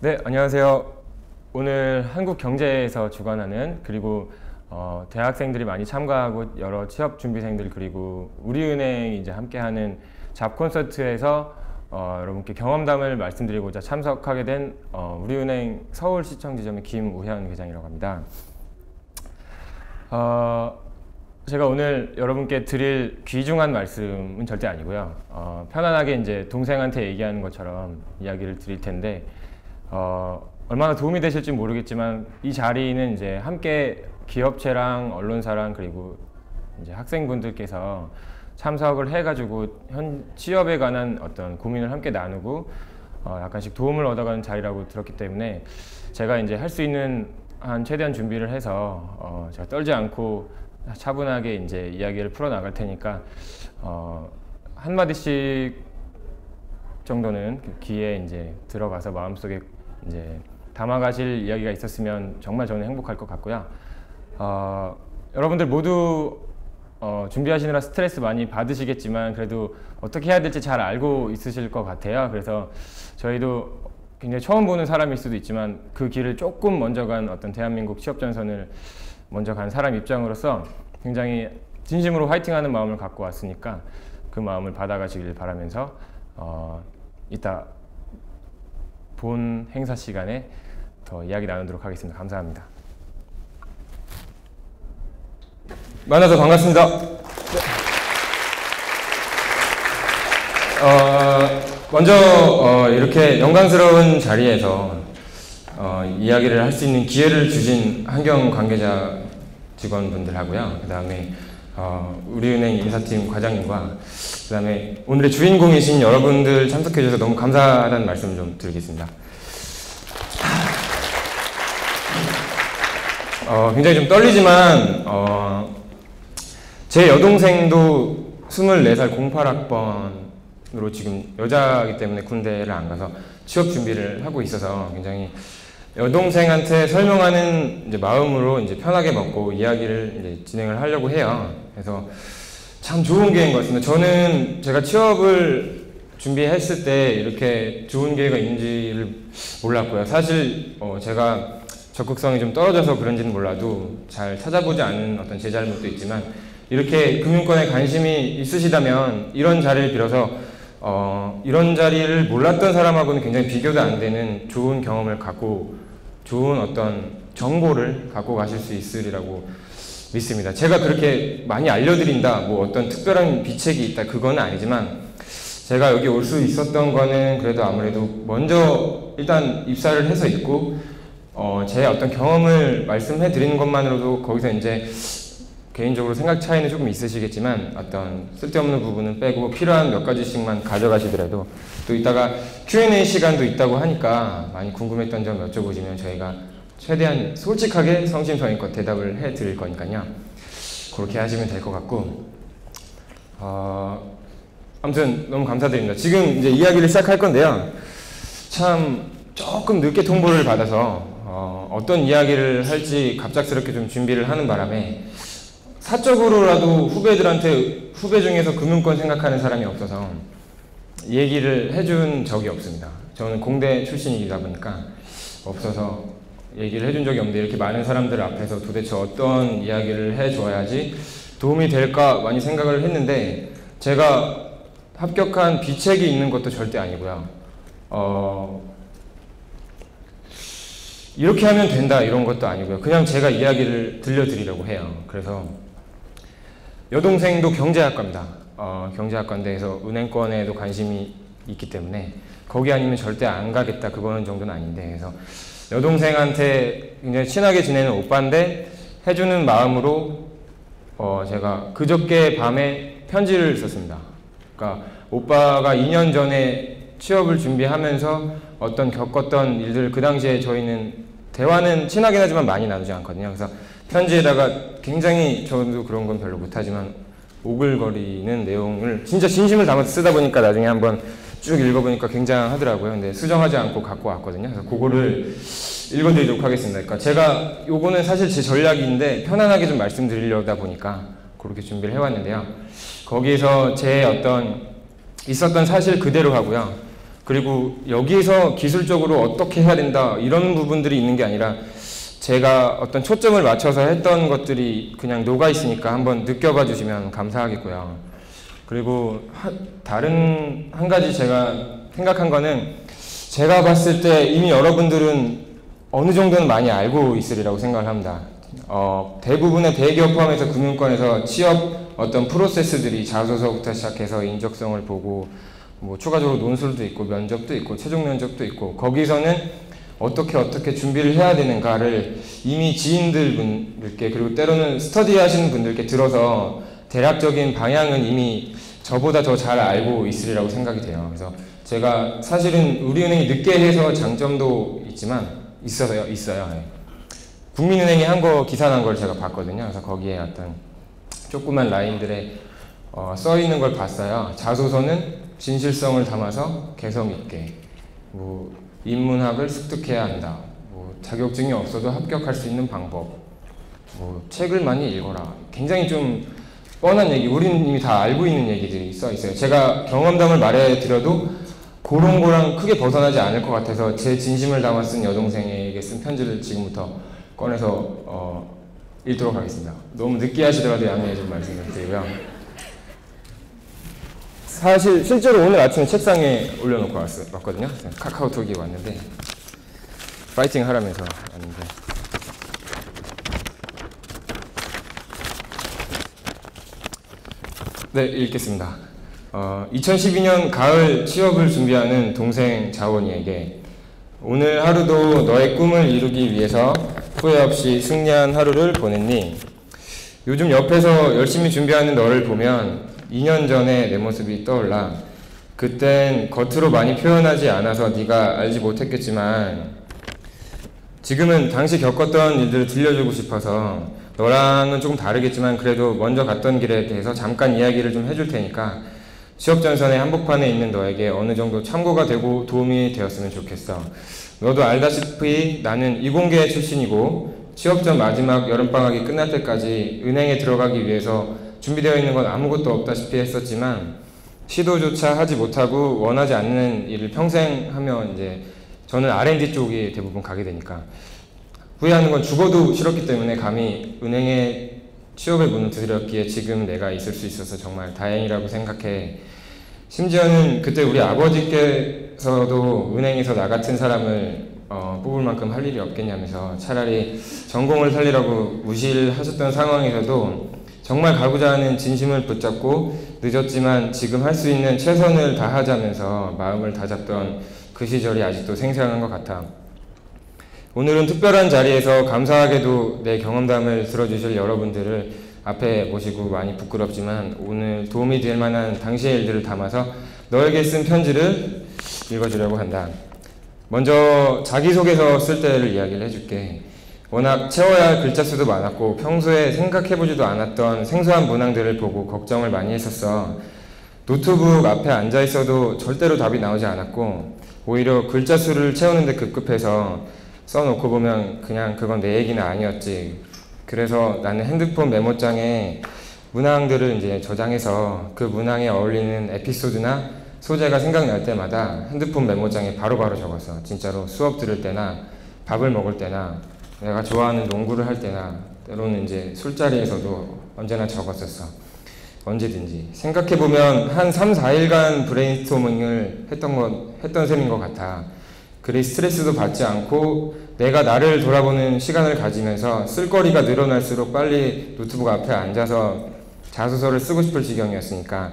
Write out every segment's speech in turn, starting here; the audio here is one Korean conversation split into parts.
네, 안녕하세요. 오늘 한국경제에서 주관하는 그리고 대학생들이 많이 참가하고 여러 취업 준비생들 그리고 우리은행이 이제 함께하는 잡 콘서트에서 여러분께 경험담을 말씀드리고자 참석하게 된 우리은행 서울시청지점의 김우현 회장이라고 합니다. 제가 오늘 여러분께 드릴 귀중한 말씀은 절대 아니고요. 편안하게 이제 동생한테 얘기하는 것처럼 이야기를 드릴 텐데 얼마나 도움이 되실지 모르겠지만 이 자리는 이제 함께 기업체랑 언론사랑 그리고 이제 학생분들께서 참석을 해가지고 현 취업에 관한 어떤 고민을 함께 나누고 약간씩 도움을 얻어가는 자리라고 들었기 때문에 제가 이제 할 수 있는 한 최대한 준비를 해서 제가 떨지 않고 차분하게 이제 이야기를 풀어 나갈 테니까 한 마디씩 정도는 귀에 이제 들어가서 마음속에 이제 담아가실 이야기가 있었으면 정말 저는 행복할 것 같고요. 여러분들 모두 준비하시느라 스트레스 많이 받으시겠지만 그래도 어떻게 해야 될지 잘 알고 있으실 것 같아요. 그래서 저희도 굉장히 처음 보는 사람일 수도 있지만 그 길을 조금 먼저 간 어떤 대한민국 취업 전선을 먼저 간 사람 입장으로서 굉장히 진심으로 화이팅하는 마음을 갖고 왔으니까 그 마음을 받아가시길 바라면서 이따 본 행사 시간에 더 이야기 나누도록 하겠습니다. 감사합니다. 만나서 반갑습니다. 먼저 이렇게 영광스러운 자리에서 이야기를 할 수 있는 기회를 주신 환경 관계자 직원분들하고요. 그 다음에 우리은행 인사팀 과장님과 그 다음에 오늘의 주인공이신 여러분들 참석해 주셔서 너무 감사하다는 말씀을 좀 드리겠습니다. 굉장히 좀 떨리지만 제 여동생도 24살 08학번으로 지금 여자이기 때문에 군대를 안 가서 취업 준비를 하고 있어서 굉장히 여동생한테 설명하는 이제 마음으로 이제 편하게 먹고 이야기를 이제 진행을 하려고 해요. 그래서 참 좋은 기회인 것 같습니다. 저는 제가 취업을 준비했을 때 이렇게 좋은 기회가 있는지를 몰랐고요. 사실 제가 적극성이 좀 떨어져서 그런지는 몰라도 잘 찾아보지 않은 어떤 제 잘못도 있지만 이렇게 금융권에 관심이 있으시다면 이런 자리를 빌어서 이런 자리를 몰랐던 사람하고는 굉장히 비교도 안 되는 좋은 경험을 갖고 좋은 어떤 정보를 갖고 가실 수 있으리라고 믿습니다. 제가 그렇게 많이 알려드린다, 뭐 어떤 특별한 비책이 있다, 그건 아니지만 제가 여기 올 수 있었던 거는 그래도 아무래도 먼저 일단 입사를 해서 있고 제 어떤 경험을 말씀해 드리는 것만으로도 거기서 이제 개인적으로 생각 차이는 조금 있으시겠지만 어떤 쓸데없는 부분은 빼고 필요한 몇 가지씩만 가져가시더라도 또 이따가 Q&A 시간도 있다고 하니까 많이 궁금했던 점 여쭤보시면 저희가 최대한 솔직하게 성심성의껏 대답을 해 드릴 거니까요. 그렇게 하시면 될 것 같고 아무튼 너무 감사드립니다. 지금 이제 이야기를 시작할 건데요. 참 조금 늦게 통보를 받아서 어떤 이야기를 할지 갑작스럽게 좀 준비를 하는 바람에 사적으로라도 후배들한테 후배 중에서 금융권 생각하는 사람이 없어서 얘기를 해준 적이 없습니다. 저는 공대 출신이다 보니까 없어서 얘기를 해준 적이 없는데 이렇게 많은 사람들 앞에서 도대체 어떤 이야기를 해줘야지 도움이 될까 많이 생각을 했는데 제가 합격한 비책이 있는 것도 절대 아니고요. 이렇게 하면 된다 이런 것도 아니고요. 그냥 제가 이야기를 들려드리려고 해요. 그래서 여동생도 경제학과입니다. 경제학과인데서 은행권에도 관심이 있기 때문에 거기 아니면 절대 안 가겠다 그거는 정도는 아닌데 그래서 여동생한테 굉장히 친하게 지내는 오빠인데 해주는 마음으로 제가 그저께 밤에 편지를 썼습니다. 그러니까 오빠가 2년 전에 취업을 준비하면서 어떤 겪었던 일들 그 당시에 저희는 대화는 친하긴 하지만 많이 나누지 않거든요. 그래서 편지에다가 굉장히 저도 그런 건 별로 못하지만 오글거리는 내용을 진짜 진심을 담아서 쓰다 보니까 나중에 한번 쭉 읽어보니까 굉장하더라고요. 근데 수정하지 않고 갖고 왔거든요. 그래서 그거를 읽어드리도록 하겠습니다. 그러니까 제가 요거는 사실 제 전략인데 편안하게 좀 말씀드리려다 보니까 그렇게 준비를 해왔는데요. 거기에서 제 어떤 있었던 사실 그대로 하고요. 그리고 여기서 기술적으로 어떻게 해야 된다 이런 부분들이 있는 게 아니라 제가 어떤 초점을 맞춰서 했던 것들이 그냥 녹아 있으니까 한번 느껴봐 주시면 감사하겠고요. 그리고 다른 한 가지 제가 생각한 거는 제가 봤을 때 이미 여러분들은 어느 정도는 많이 알고 있으리라고 생각을 합니다. 대부분의 대기업 포함해서 금융권에서 취업 어떤 프로세스들이 자소서부터 시작해서 인적성을 보고 뭐 추가적으로 논술도 있고 면접도 있고 최종 면접도 있고 거기서는 어떻게 준비를 해야 되는가를 이미 지인들 분들께 그리고 때로는 스터디 하시는 분들께 들어서 대략적인 방향은 이미 저보다 더 잘 알고 있으리라고 생각이 돼요. 그래서 제가 사실은 우리은행이 늦게 해서 장점도 있어요. 네. 국민은행이 한 거 기사 난 걸 제가 봤거든요. 그래서 거기에 어떤 조그만 라인들에 써 있는 걸 봤어요. 자소서는 진실성을 담아서 개성 있게, 뭐 인문학을 습득해야 한다. 뭐 자격증이 없어도 합격할 수 있는 방법. 뭐 책을 많이 읽어라. 굉장히 좀 뻔한 얘기, 우리는 이미 다 알고 있는 얘기들이 써 있어요. 제가 경험담을 말해드려도 그런 거랑 크게 벗어나지 않을 것 같아서 제 진심을 담아 쓴 여동생에게 쓴 편지를 지금부터 꺼내서 읽도록 하겠습니다. 너무 느끼하시더라도 양해해 좀 말씀드리고요. 사실 실제로 오늘 아침에 책상에 올려놓고 왔거든요. 카카오톡이 왔는데 파이팅 하라면서 왔는데 네, 읽겠습니다. 2012년 가을 취업을 준비하는 동생 자원이에게 오늘 하루도 너의 꿈을 이루기 위해서 후회 없이 승리한 하루를 보냈니? 요즘 옆에서 열심히 준비하는 너를 보면 2년 전에 내 모습이 떠올라. 그땐 겉으로 많이 표현하지 않아서 네가 알지 못했겠지만 지금은 당시 겪었던 일들을 들려주고 싶어서 너랑은 조금 다르겠지만 그래도 먼저 갔던 길에 대해서 잠깐 이야기를 좀 해줄 테니까 취업 전선의 한복판에 있는 너에게 어느 정도 참고가 되고 도움이 되었으면 좋겠어. 너도 알다시피 나는 이공계 출신이고 취업 전 마지막 여름방학이 끝날 때까지 은행에 들어가기 위해서 준비되어 있는 건 아무것도 없다시피 했었지만 시도조차 하지 못하고 원하지 않는 일을 평생 하면 이제 저는 R&D 쪽이 대부분 가게 되니까 후회하는 건 죽어도 싫었기 때문에 감히 은행에 취업의 문을 두드렸기에 지금 내가 있을 수 있어서 정말 다행이라고 생각해. 심지어는 그때 우리 아버지께서도 은행에서 나 같은 사람을 뽑을 만큼 할 일이 없겠냐면서 차라리 전공을 살리라고 무시를 하셨던 상황에서도 정말 가고자 하는 진심을 붙잡고 늦었지만 지금 할 수 있는 최선을 다하자면서 마음을 다잡던 그 시절이 아직도 생생한 것 같아. 오늘은 특별한 자리에서 감사하게도 내 경험담을 들어주실 여러분들을 앞에 모시고 많이 부끄럽지만 오늘 도움이 될 만한 당시의 일들을 담아서 너에게 쓴 편지를 읽어주려고 한다. 먼저 자기소개서 쓸 때를 이야기를 해줄게. 워낙 채워야 할 글자 수도 많았고 평소에 생각해보지도 않았던 생소한 문항들을 보고 걱정을 많이 했었어. 노트북 앞에 앉아있어도 절대로 답이 나오지 않았고 오히려 글자 수를 채우는데 급급해서 써놓고 보면 그냥 그건 내 얘기는 아니었지. 그래서 나는 핸드폰 메모장에 문항들을 이제 저장해서 그 문항에 어울리는 에피소드나 소재가 생각날 때마다 핸드폰 메모장에 바로바로 적었어. 진짜로 수업 들을 때나 밥을 먹을 때나 내가 좋아하는 농구를 할 때나 때로는 이제 술자리에서도 언제나 적었었어. 언제든지. 생각해보면 한 3, 4일간 브레인스토밍을 했던 셈인 것 같아. 그리 스트레스도 받지 않고 내가 나를 돌아보는 시간을 가지면서 쓸거리가 늘어날수록 빨리 노트북 앞에 앉아서 자소서를 쓰고 싶을 지경이었으니까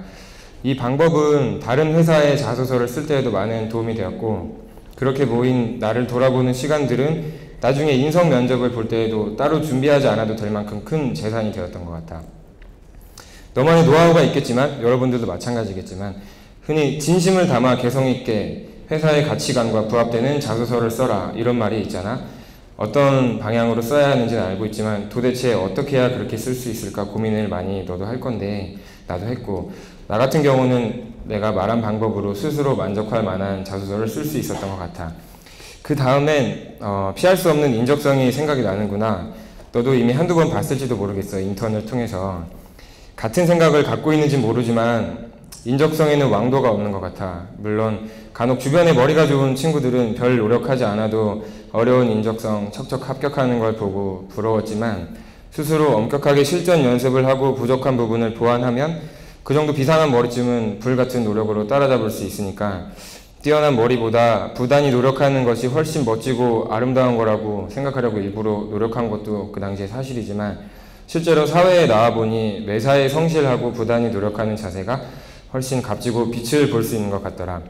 이 방법은 다른 회사의 자소서를 쓸 때에도 많은 도움이 되었고 그렇게 모인 나를 돌아보는 시간들은 나중에 인성 면접을 볼 때에도 따로 준비하지 않아도 될 만큼 큰 재산이 되었던 것 같아. 너만의 노하우가 있겠지만 여러분들도 마찬가지겠지만 흔히 진심을 담아 개성 있게 회사의 가치관과 부합되는 자소서를 써라 이런 말이 있잖아. 어떤 방향으로 써야 하는지는 알고 있지만 도대체 어떻게 해야 그렇게 쓸 수 있을까 고민을 많이 너도 할 건데 나도 했고 나 같은 경우는 내가 말한 방법으로 스스로 만족할 만한 자소서를 쓸 수 있었던 것 같아. 그 다음엔 피할 수 없는 인적성이 생각이 나는구나. 너도 이미 한두 번 봤을지도 모르겠어. 인턴을 통해서. 같은 생각을 갖고 있는지 모르지만 인적성에는 왕도가 없는 것 같아. 물론 간혹 주변에 머리가 좋은 친구들은 별 노력하지 않아도 어려운 인적성 척척 합격하는 걸 보고 부러웠지만 스스로 엄격하게 실전 연습을 하고 부족한 부분을 보완하면 그 정도 비상한 머리쯤은 불같은 노력으로 따라잡을 수 있으니까 뛰어난 머리보다 부단히 노력하는 것이 훨씬 멋지고 아름다운 거라고 생각하려고 일부러 노력한 것도 그 당시에 사실이지만 실제로 사회에 나와보니 매사에 성실하고 부단히 노력하는 자세가 훨씬 값지고 빛을 볼 수 있는 것 같더라.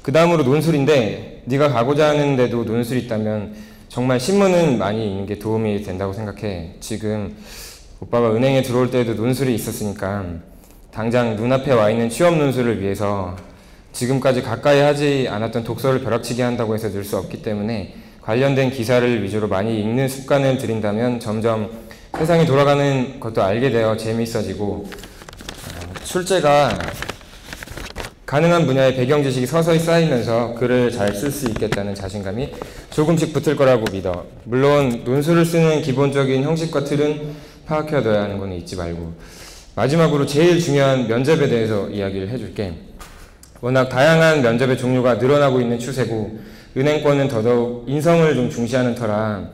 그 다음으로 논술인데 네가 가고자 하는데도 논술이 있다면 정말 신문은 많이 읽는 게 도움이 된다고 생각해. 지금 오빠가 은행에 들어올 때도 논술이 있었으니까 당장 눈앞에 와 있는 취업 논술을 위해서 지금까지 가까이 하지 않았던 독서를 벼락치기 한다고 해서 늘 수 없기 때문에 관련된 기사를 위주로 많이 읽는 습관을 들인다면 점점 세상이 돌아가는 것도 알게 되어 재미있어지고 출제가 가능한 분야의 배경 지식이 서서히 쌓이면서 글을 잘 쓸 수 있겠다는 자신감이 조금씩 붙을 거라고 믿어. 물론 논술을 쓰는 기본적인 형식과 틀은 파악해둬야 하는 건 잊지 말고. 마지막으로 제일 중요한 면접에 대해서 이야기를 해줄게. 워낙 다양한 면접의 종류가 늘어나고 있는 추세고 은행권은 더더욱 인성을 좀 중시하는 터라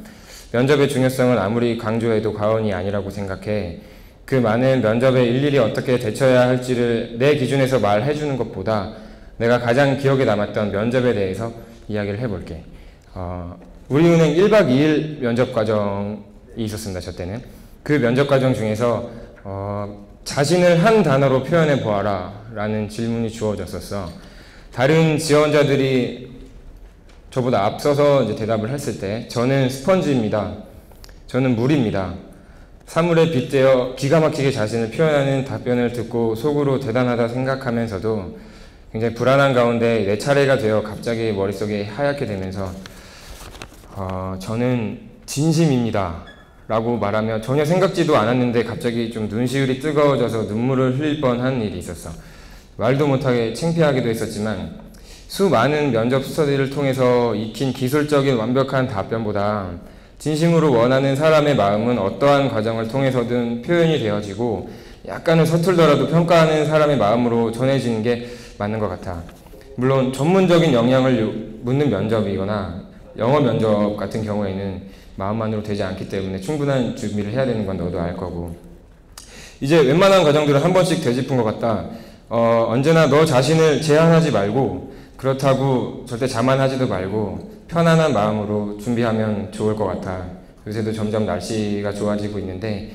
면접의 중요성은 아무리 강조해도 과언이 아니라고 생각해. 그 많은 면접에 일일이 어떻게 대처해야 할지를 내 기준에서 말해주는 것보다 내가 가장 기억에 남았던 면접에 대해서 이야기를 해볼게. 우리은행 1박 2일 면접 과정이 있었습니다. 저 때는. 그 면접 과정 중에서 자신을 한 단어로 표현해 보아라 라는 질문이 주어졌었어. 다른 지원자들이 저보다 앞서서 이제 대답을 했을 때 저는 스펀지입니다. 저는 물입니다. 사물에 빗대어 기가 막히게 자신을 표현하는 답변을 듣고 속으로 대단하다 생각하면서도 굉장히 불안한 가운데 내 차례가 되어 갑자기 머릿속에 하얗게 되면서 저는 진심입니다 라고 말하며 전혀 생각지도 않았는데 갑자기 좀 눈시울이 뜨거워져서 눈물을 흘릴 뻔한 일이 있었어. 말도 못하게 창피하기도 했었지만 수많은 면접 스터디를 통해서 익힌 기술적인 완벽한 답변보다 진심으로 원하는 사람의 마음은 어떠한 과정을 통해서든 표현이 되어지고 약간은 서툴더라도 평가하는 사람의 마음으로 전해지는 게 맞는 것 같아. 물론 전문적인 역량을 묻는 면접이거나 영어 면접 같은 경우에는 마음만으로 되지 않기 때문에 충분한 준비를 해야 되는 건 너도 알 거고. 이제 웬만한 과정들은 한 번씩 되짚은 것 같다. 언제나 너 자신을 제한하지 말고 그렇다고 절대 자만하지도 말고 편안한 마음으로 준비하면 좋을 것 같아. 요새도 점점 날씨가 좋아지고 있는데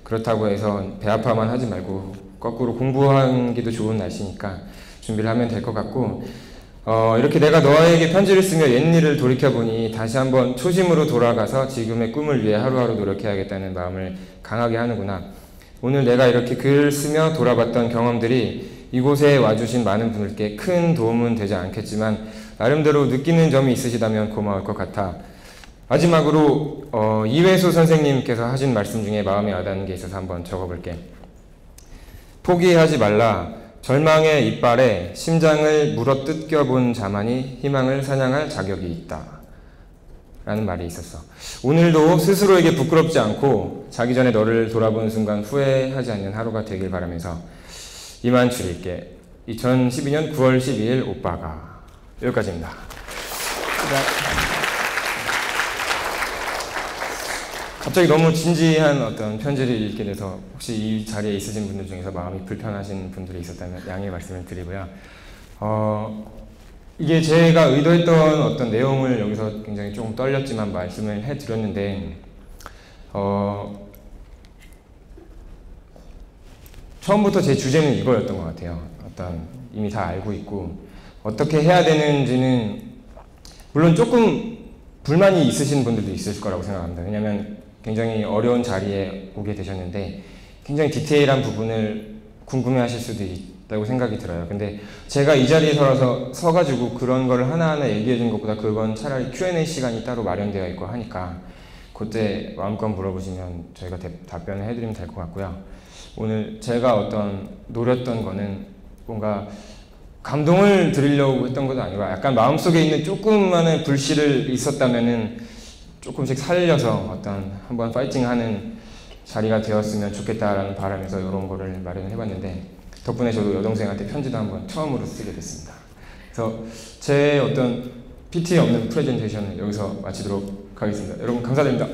그렇다고 해서 배 아파만 하지 말고 거꾸로 공부하기도 좋은 날씨니까 준비를 하면 될 것 같고 이렇게 내가 너에게 편지를 쓰며 옛일을 돌이켜보니 다시 한번 초심으로 돌아가서 지금의 꿈을 위해 하루하루 노력해야겠다는 마음을 강하게 하는구나. 오늘 내가 이렇게 글을 쓰며 돌아봤던 경험들이 이곳에 와주신 많은 분들께 큰 도움은 되지 않겠지만 나름대로 느끼는 점이 있으시다면 고마울 것 같아. 마지막으로 이회수 선생님께서 하신 말씀 중에 마음에 와닿는 게 있어서 한번 적어볼게. 포기하지 말라. 절망의 이빨에 심장을 물어뜯겨본 자만이 희망을 사냥할 자격이 있다. 라는 말이 있었어. 오늘도 스스로에게 부끄럽지 않고 자기 전에 너를 돌아보는 순간 후회하지 않는 하루가 되길 바라면서 이만 줄일게. 2012년 9월 12일 오빠가. 여기까지입니다. 갑자기 너무 진지한 어떤 편지를 읽게 돼서 혹시 이 자리에 있으신 분들 중에서 마음이 불편하신 분들이 있었다면 양해의 말씀을 드리고요. 이게 제가 의도했던 어떤 내용을 여기서 굉장히 조금 떨렸지만 말씀을 해드렸는데 처음부터 제 주제는 이거였던 것 같아요. 이미 다 알고 있고 어떻게 해야 되는지는 물론 조금 불만이 있으신 분들도 있으실 거라고 생각합니다. 왜냐하면 굉장히 어려운 자리에 오게 되셨는데 굉장히 디테일한 부분을 궁금해하실 수도 있다고 생각이 들어요. 근데 제가 이 자리에 서가지고 그런 걸 하나하나 얘기해 준 것보다 그건 차라리 Q&A 시간이 따로 마련되어 있고 하니까 그때 마음껏 물어보시면 저희가 답변을 해드리면 될 것 같고요. 오늘 제가 노렸던 거는 뭔가 감동을 드리려고 했던 것도 아니고 약간 마음속에 있는 조금만의 불씨를 있었다면은 조금씩 살려서 한번 파이팅하는 자리가 되었으면 좋겠다라는 바람에서 이런 거를 마련을 해봤는데 덕분에 저도 여동생한테 편지도 한번 처음으로 쓰게 됐습니다. 그래서 제 어떤 PT에 없는 프레젠테이션을 여기서 마치도록 하겠습니다. 여러분 감사드립니다.